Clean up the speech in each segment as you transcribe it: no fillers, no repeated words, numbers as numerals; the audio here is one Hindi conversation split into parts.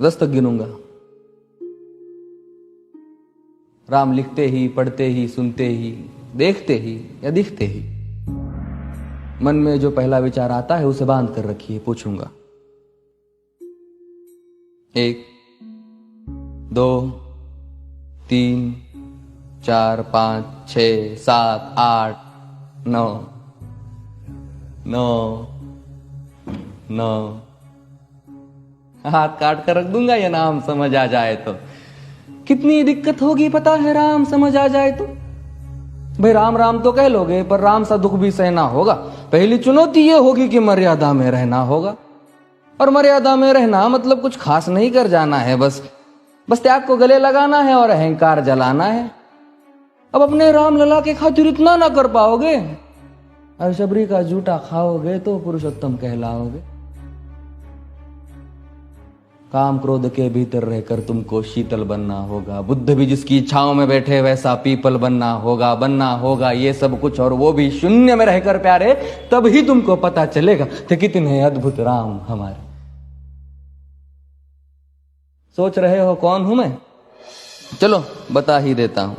10 तक गिनूंगा। राम लिखते ही, पढ़ते ही, सुनते ही, देखते ही या दिखते ही मन में जो पहला विचार आता है उसे बांध कर रखिए। पूछूंगा 1 2 3 4 5 6 7 8 9 9 9। हाथ काट कर रख दूंगा ये नाम समझ आ जाए तो। कितनी दिक्कत होगी पता है राम समझ आ जाए तो। भाई राम राम तो कह लोगे पर राम सा दुख भी सहना होगा। पहली चुनौती ये होगी कि मर्यादा में रहना होगा। और मर्यादा में रहना मतलब कुछ खास नहीं कर जाना है, बस त्याग को गले लगाना है और अहंकार जलाना है। अब अपने राम लला के खातिर इतना ना कर पाओगे और शबरी का जूठा खाओगे तो पुरुषोत्तम कहलाओगे। काम क्रोध के भीतर रहकर तुमको शीतल बनना होगा। बुद्ध भी जिसकी इच्छाओं में बैठे वैसा पीपल बनना होगा ये सब कुछ, और वो भी शून्य में रहकर प्यारे। तभी तुमको पता चलेगा कि कितने अद्भुत राम हमारे। सोच रहे हो कौन हूं मैं? चलो बता ही देता हूं।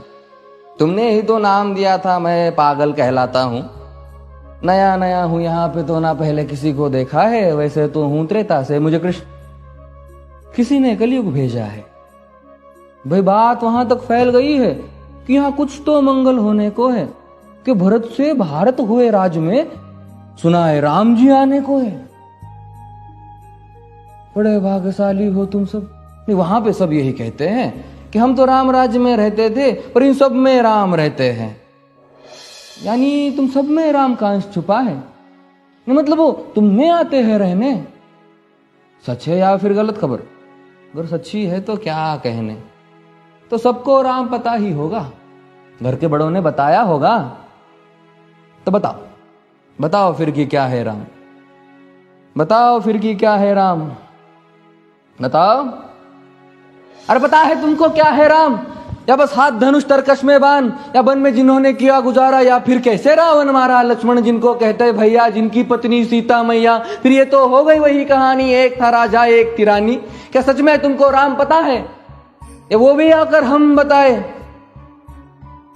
तुमने ही तो नाम दिया था मैं पागल कहलाता हूं। नया नया हूं यहाँ पे तो ना पहले किसी को देखा है। वैसे तो हूं त्रेता से, मुझे कृष्ण किसी ने कलयुग भेजा है। भाई बात वहां तक फैल गई है कि यहाँ कुछ तो मंगल होने को है कि भरत से भारत हुए राज में, सुना है राम जी आने को है। बड़े भाग्यशाली हो तुम सब। वहां पे सब यही कहते हैं कि हम तो राम राज्य में रहते थे पर इन सब में राम रहते हैं। यानी तुम सब में राम का अंश छुपा है। मतलब वो तुम में आते हैं रहने। सच है या फिर गलत खबर? अगर सच्ची है तो क्या कहने। तो सबको राम पता ही होगा, घर के बड़ों ने बताया होगा। तो बताओ फिर कि क्या है राम। बताओ फिर कि क्या है राम। बताओ। अरे पता है तुमको क्या है राम? या बस हाथ धनुष तरकश में बांध, या वन में जिन्होंने किया गुजारा, या फिर कैसे रावण मारा लक्ष्मण जिनको कहते भैया, जिनकी पत्नी सीता मैया। फिर ये तो हो गई वही कहानी, एक था राजा एक थी रानी। क्या सच में तुमको राम पता है? या वो भी आकर हम बताए?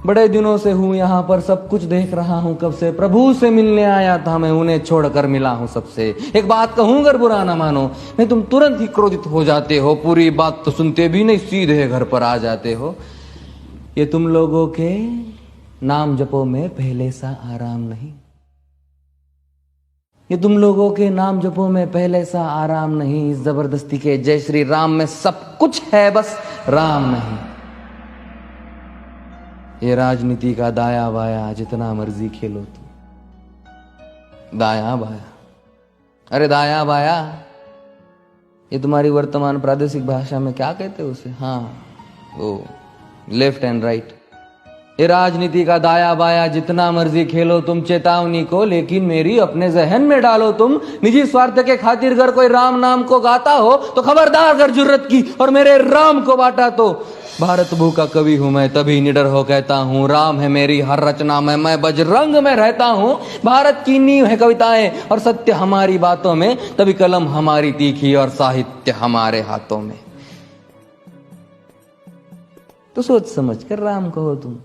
बड़े दिनों से हूं यहां पर, सब कुछ देख रहा हूं कब से। प्रभु से मिलने आया था मैं, उन्हें छोड़कर मिला हूं सबसे। एक बात कहूं अगर बुरा ना मानो, नहीं तुम तुरंत ही क्रोधित हो जाते हो। पूरी बात तो सुनते भी नहीं, सीधे घर पर आ जाते हो। ये तुम लोगों के नाम जपो में पहले सा आराम नहीं। ये तुम लोगों के नाम जपो में पहले सा आराम नहीं। इस जबरदस्ती के जय श्री राम में सब कुछ है, बस राम नहीं। ये राजनीति का दाया बाया जितना मर्जी खेलो तुम। दाया बाया, अरे दाया बाया ये तुम्हारी वर्तमान प्रादेशिक भाषा में क्या कहते हो उसे? हाँ वो लेफ्ट एंड राइट। ये राजनीति का दाया बाया जितना मर्जी खेलो तुम चेतावनी को, लेकिन मेरी अपने जहन में डालो तुम। निजी स्वार्थ के खातिर अगर कोई राम नाम को गाता हो तो खबरदार अगर जुर्रत की और मेरे राम को बांटा तो। भारत भू का कवि हूं मैं, तभी निडर हो कहता हूं राम है मेरी हर रचना में। मैं बजरंग में रहता हूं, भारत की नींव है कविताएं और सत्य हमारी बातों में। तभी कलम हमारी तीखी और साहित्य हमारे हाथों में। तो सोच समझ कर राम कहो तुम।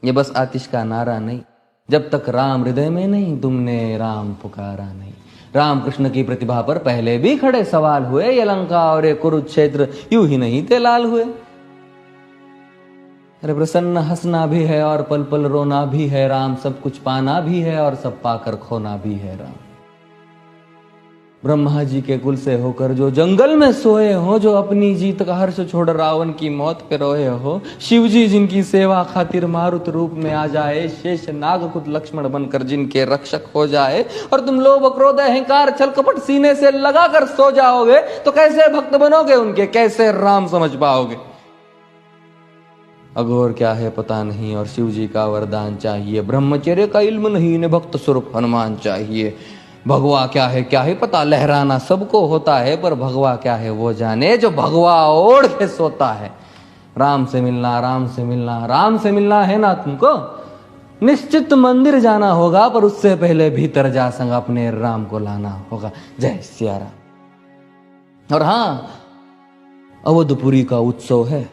ये बस आतिश का नारा नहीं, जब तक राम हृदय में नहीं तुमने राम पुकारा नहीं। राम कृष्ण की प्रतिभा पर पहले भी खड़े सवाल हुए। ये लंका और ये कुरुक्षेत्र यूं ही नहीं थे लाल हुए। अरे प्रसन्न हंसना भी है और पल पल रोना भी है राम। सब कुछ पाना भी है और सब पाकर खोना भी है राम। ब्रह्मा जी के कुल से होकर जो जंगल में सोए हो, जो अपनी जीत का हर्ष छोड़ रावण की मौत पे रोए हो। शिव जी जिनकी सेवा खातिर मारुत रूप में आ जाए। शेष नाग खुद लक्ष्मण बनकर जिनके रक्षक हो जाए। और तुम लोभ क्रोध अहंकार छल कपट सीने से लगा कर सो जाओगे तो कैसे भक्त बनोगे उनके, कैसे राम समझ पाओगे? अघोर क्या है पता नहीं और शिव जी का वरदान चाहिए। ब्रह्मचर्य का इल्म नहीं, इन्हें भक्त स्वरूप हनुमान चाहिए। भगवा क्या है पता, लहराना सबको होता है पर भगवा क्या है वो जाने जो भगवा ओढ़ के सोता है। राम से मिलना, राम से मिलना, राम से मिलना है ना तुमको? निश्चित मंदिर जाना होगा पर उससे पहले भीतर जा संग अपने राम को लाना होगा। जय सिया राम। और हाँ, अवधपुरी का उत्सव है,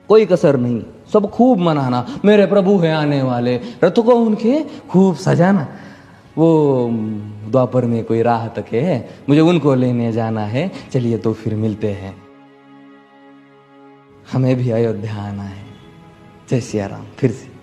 कोई कसर नहीं, सब खूब मनाना। मेरे प्रभु है आने वाले, रथ को उनके खूब सजाना। वो द्वापर में कोई राह तक है, मुझे उनको लेने जाना है। चलिए तो फिर मिलते हैं, हमें भी अयोध्या आना है। जय सिया राम। फिर से